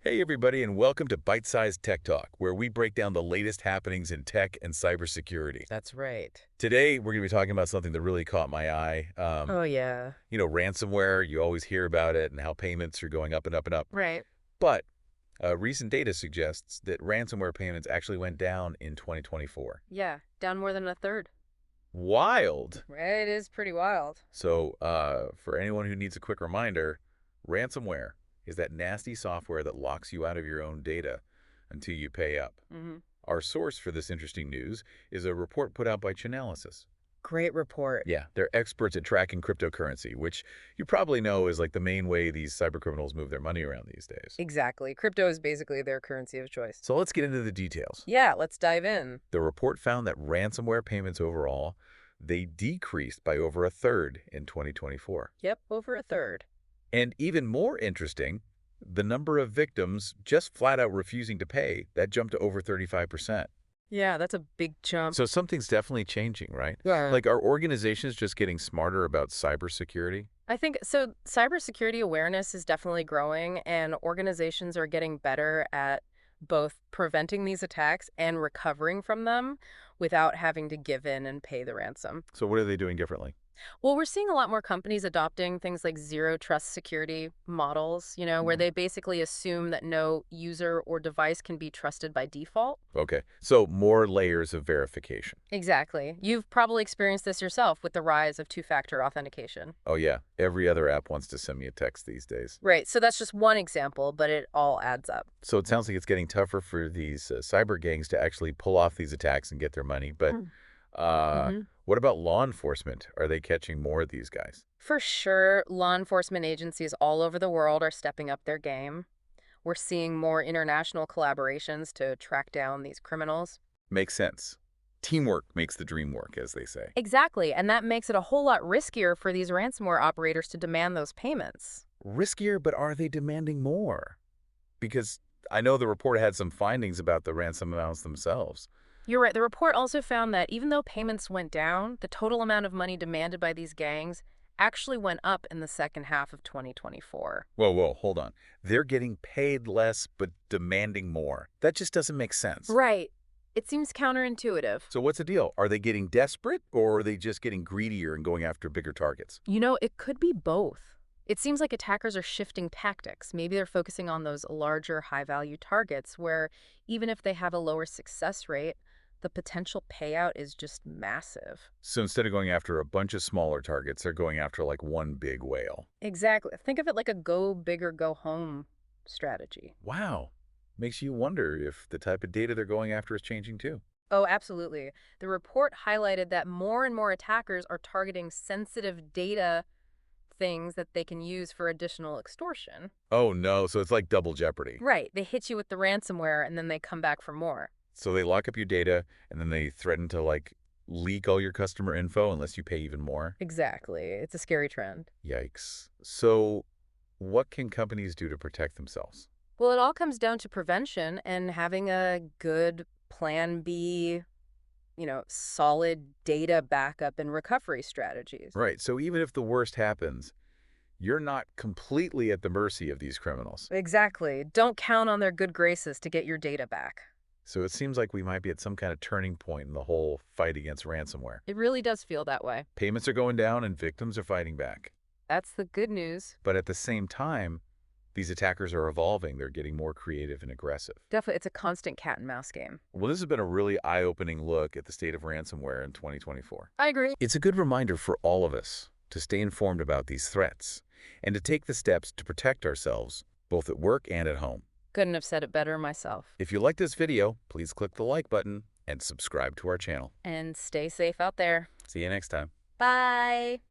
Hey everybody, and welcome to Byte-Sized Tech Talk, where we break down the latest happenings in tech and cybersecurity. That's right. Today, we're going to be talking about something that really caught my eye. Oh, yeah. Ransomware, you always hear about it and how payments are going up and up and up. Right. But recent data suggests that ransomware payments actually went down in 2024. Yeah, down more than a third. Wild. It is pretty wild. So for anyone who needs a quick reminder, ransomware is that nasty software that locks you out of your own data until you pay up. Our source for this interesting news is a report put out by Chainalysis. Great report. Yeah, they're experts at tracking cryptocurrency, which you probably know is like the main way these cybercriminals move their money around these days. Exactly. Crypto is basically their currency of choice. So let's get into the details. Yeah, let's dive in. The report found that ransomware payments overall, they decreased by over a third in 2024. Yep, over a third. And even more interesting, the number of victims just flat out refusing to pay, that jumped to over 35%. Yeah, that's a big jump. So something's definitely changing, right? Yeah. Like, are organizations just getting smarter about cybersecurity? I think so. Cybersecurity awareness is definitely growing, and organizations are getting better at both preventing these attacks and recovering from them without having to give in and pay the ransom. So what are they doing differently? Well, we're seeing a lot more companies adopting things like zero trust security models, where they basically assume that no user or device can be trusted by default. Okay, so more layers of verification. Exactly. You've probably experienced this yourself with the rise of two-factor authentication. Oh yeah, every other app wants to send me a text these days. Right. So that's just one example, but it all adds up. So it sounds like it's getting tougher for these cyber gangs to actually pull off these attacks and get their money. But what about law enforcement? Are they catching more of these guys? For sure, law enforcement agencies all over the world are stepping up their game. We're seeing more international collaborations to track down these criminals. Makes sense. Teamwork makes the dream work, as they say. Exactly, and that makes it a whole lot riskier for these ransomware operators to demand those payments. Riskier, but are they demanding more? Because I know the report had some findings about the ransom amounts themselves. You're right. The report also found that even though payments went down, the total amount of money demanded by these gangs actually went up in the second half of 2024. Whoa, hold on. They're getting paid less, but demanding more. That just doesn't make sense. Right. It seems counterintuitive. So what's the deal? Are they getting desperate, or are they just getting greedier and going after bigger targets? It could be both. It seems like attackers are shifting tactics. Maybe they're focusing on those larger, high-value targets where even if they have a lower success rate, the potential payout is just massive. So instead of going after a bunch of smaller targets, they're going after like one big whale. Exactly. Think of it like a go big or go home strategy. Wow. Makes you wonder if the type of data they're going after is changing too. Oh, absolutely. The report highlighted that more and more attackers are targeting sensitive data things that they can use for additional extortion. Oh no, so it's like double jeopardy. Right. They hit you with the ransomware and then they come back for more. So they lock up your data and then they threaten to like leak all your customer info unless you pay even more. Exactly. It's a scary trend. Yikes. So what can companies do to protect themselves? Well, it all comes down to prevention and having a good plan B, solid data backup and recovery strategies. Right. So even if the worst happens, you're not completely at the mercy of these criminals. Exactly. Don't count on their good graces to get your data back. So it seems like we might be at some kind of turning point in the whole fight against ransomware. It really does feel that way. Payments are going down and victims are fighting back. That's the good news. But at the same time, these attackers are evolving. They're getting more creative and aggressive. Definitely, it's a constant cat and mouse game. Well, this has been a really eye-opening look at the state of ransomware in 2024. I agree. It's a good reminder for all of us to stay informed about these threats and to take the steps to protect ourselves, both at work and at home. Couldn't have said it better myself. If you like this video, please click the like button and subscribe to our channel. And stay safe out there. See you next time. Bye.